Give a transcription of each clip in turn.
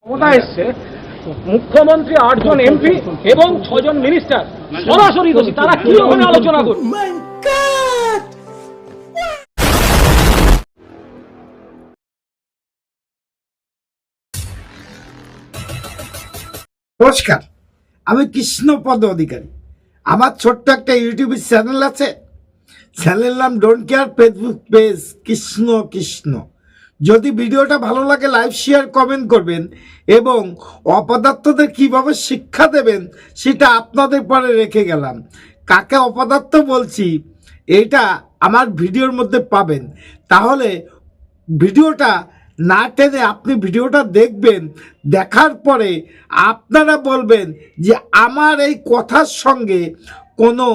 ক্ষমতা এসছে, মুখ্যমন্ত্রী 8 জন এমপি এবং 6 জন মিনিস্টার সরাসরি দোষী। তারা কি ওখানে আলোচনা করবে? নমস্কার, আমি কৃষ্ণপদ অধিকারী। আমার ছোট্ট একটা ইউটিউব চ্যানেল আছে, চ্যানেল নাম don't care, Facebook page Krishna Krishna. যদি ভিডিওটা ভালো লাগে লাইক শেয়ার কমেন্ট করবেন এবং অপদার্থদের কিভাবে শিক্ষা দেবেন সেটা আপনাদের পরে রেখে গেলাম। কাকে অপদার্থ বলছি এটা আমার ভিডিওর মধ্যে পাবেন। তাহলে ভিডিওটা না টেনে আপনি ভিডিওটা দেখবেন, দেখার পরে আপনারা বলবেন যে আমার এই কথার সঙ্গে কোনো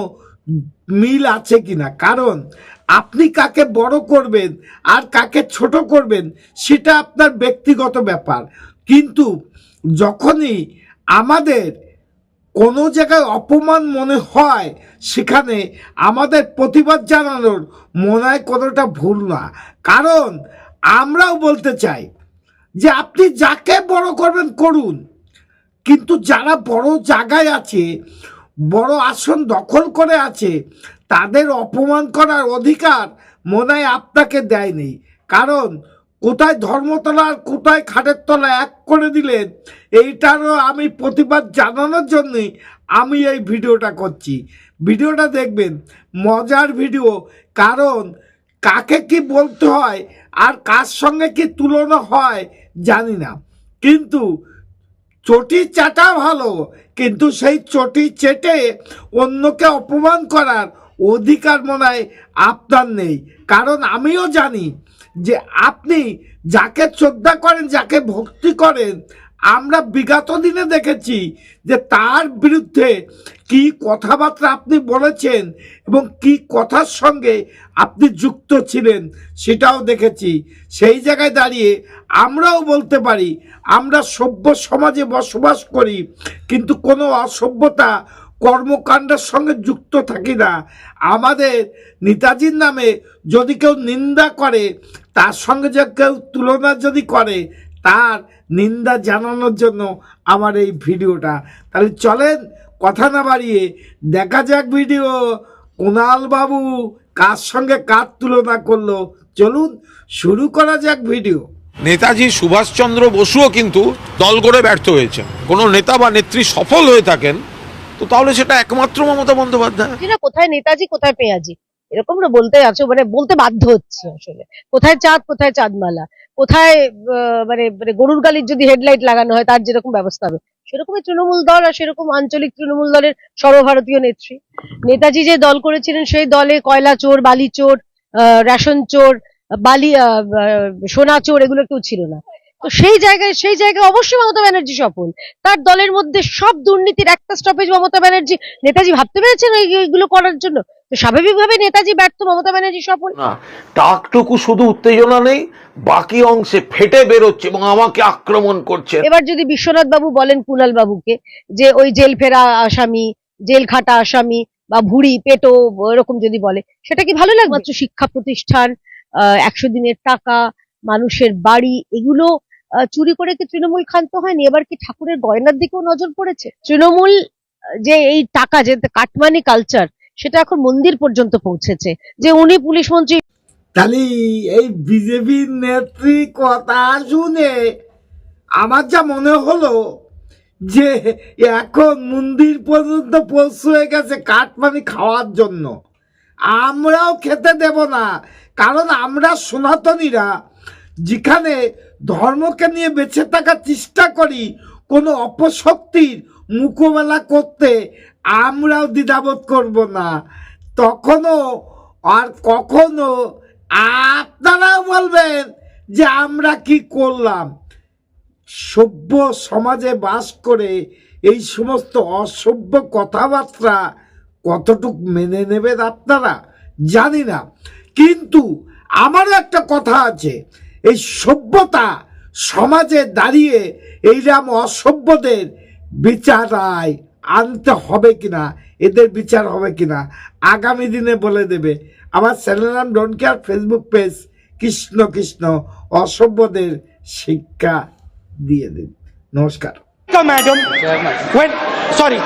মিল আছে কিনা। কারণ আপনি কাকে বড় করবেন আর কাকে ছোট করবেন সেটা আপনার ব্যক্তিগত ব্যাপার, কিন্তু যখনই আমাদের কোনো জায়গায় অপমান মনে হয় সেখানে আমাদের প্রতিবাদ জানানোর মনে হয় কোনোটা ভুল না। কারণ আমরাও বলতে চাই যে আপনি যাকে বড় করবেন করুন, কিন্তু যারা বড় জায়গায় আছে, বড় আসন দখল করে আছে, তাদের অপমান করার অধিকার মনে হয় আপনাকে দেয়নি। কারণ কোথায় ধর্মতলা আর কোথায় খাটের তলা এক করে দিলেন, এইটারও আমি প্রতিবাদ জানানোর জন্যই আমি এই ভিডিওটা করছি। ভিডিওটা দেখবেন, মজার ভিডিও। কারণ কাকে কি বলতে হয় আর কার সঙ্গে কি তুলনা হয় জানি না, কিন্তু চটি চাটা ভালো, কিন্তু সেই চটি চেটে অন্যকে অপমান করার অধিকার মনে হয় আপনার নেই। কারণ আমিও জানি যে আপনি যাকে শ্রদ্ধা করেন, যাকে ভক্তি করেন, আমরা বিগত দিনে দেখেছি যে তার বিরুদ্ধে কি কথাবার্তা আপনি বলেছেন এবং কি কথার সঙ্গে আপনি যুক্ত ছিলেন সেটাও দেখেছি। সেই জায়গায় দাঁড়িয়ে আমরাও বলতে পারি আমরা সভ্য সমাজে বসবাস করি, কিন্তু কোনো অসভ্যতা কর্মকাণ্ডের সঙ্গে যুক্ত থাকি না। আমাদের নেতাজির নামে যদি কেউ নিন্দা করে, তার সঙ্গে যে কেউ তুলনা যদি করে, তার নিন্দা জানানোর জন্য আমার এই ভিডিওটা। তাহলে চলেন কথা না বাড়িয়ে দেখা যাক ভিডিও। কুণাল বাবু কার সঙ্গে কার তুলনা করলো, চলুন শুরু করা যাক ভিডিও। নেতাজি সুভাষচন্দ্র বসুও কিন্তু দল করে ব্যর্থ হয়েছেন। কোনো নেতা বা নেত্রী সফল হয়ে থাকেন তো তাহলে সেটা একমাত্র মমতা বন্দ্যোপাধ্যায়। কোথায় নেতাজি কোথায় পেঁয়াজি, এরকম না বলতে আছে, মানে বলতে বাধ্য হচ্ছে আসলে। কোথায় চাঁদ কোথায় চাঁদমালা, কোথায় মানে মানে গরুর গালির যদি হেডলাইট লাগানো হয় তার যেরকম ব্যবস্থা হবে, সেরকমই তৃণমূল দল আর সেরকম আঞ্চলিক তৃণমূল দলের সর্বভারতীয় নেত্রী। নেতাজি যে দল করেছিলেন সেই দলে কয়লা চোর, বালি চোর, রেশন চোর, বালি সোনা চোর এগুলো কেউ ছিল না। তো সেই জায়গায় অবশ্যই মমতা ব্যানার্জি সফল। তার দলের মধ্যে সব দুর্নীতির একটা স্টপেজ মমতা ব্যানার্জি, নেতাজি ভাবতে পেরেছেন এইগুলো করার জন্য। তো স্বাভাবিকভাবে নেতাজি ব্যর্থ, মমতা ব্যানার্জি সফল। না, টাকটুকু শুধু উত্তেজনা নেই, বাকি অংশে ফেটে বেরোচ্ছে এবং আমাকে আক্রমণ করছে। এবার যদি বিশ্বনাথ বাবু বলেন কুণাল বাবুকে যে ওই জেল ফেরা আসামি, জেল খাটা আসামি বা ভুড়ি পেটো এরকম যদি বলে, সেটা কি ভালো লাগবে? মাত্র শিক্ষা প্রতিষ্ঠান, 100 দিনের টাকা, মানুষের বাড়ি, এগুলো চুরি করে কি তৃণমূল ক্ষান্ত হয়নি? এবার কি ঠাকুরের গয়নার দিকেও নজর পড়েছে? তৃণমূল যে এই টাকা, যে কাটমানি কালচার, সেটা এখন মন্দির পর্যন্ত পৌঁছেছে, যে উনি পুলিশ মন্ত্রী। তাহলে এই বিজেপির নেত্রী কথা শুনে আমার যা মনে হলো যে এখন মন্দির পর্যন্ত পৌঁছে গেছে কাটমানি খাওয়ার জন্য। আমরাও খেতে দেব না, কারণ আমরা সনাতনীরা যেখানে ধর্মকে নিয়ে বেঁচে থাকার চেষ্টা করি, কোনো অপশক্তির মোকাবেলা করতে আমরাও দ্বিধাবোধ করব না। তখনও আর কখনো আপনারাও বলবেন যে আমরা কি করলাম। সভ্য সমাজে বাস করে এই সমস্ত অসভ্য কথাবার্তা কতটুকু মেনে নেবেন আপনারা জানি না, কিন্তু আমারও একটা কথা আছে, এই সভ্যতা সমাজে দাঁড়িয়ে এইরকম অসভ্যদের বিচার আনতে হবে কিনা, এদের বিচার হবে কিনা আগামী দিনে বলে দেবে। আমার চ্যানেল নাম don't care, Facebook page Krishna Krishna. অসভ্যদের শিক্ষা দিয়ে দিন। নমস্কার। Madam. When sorry.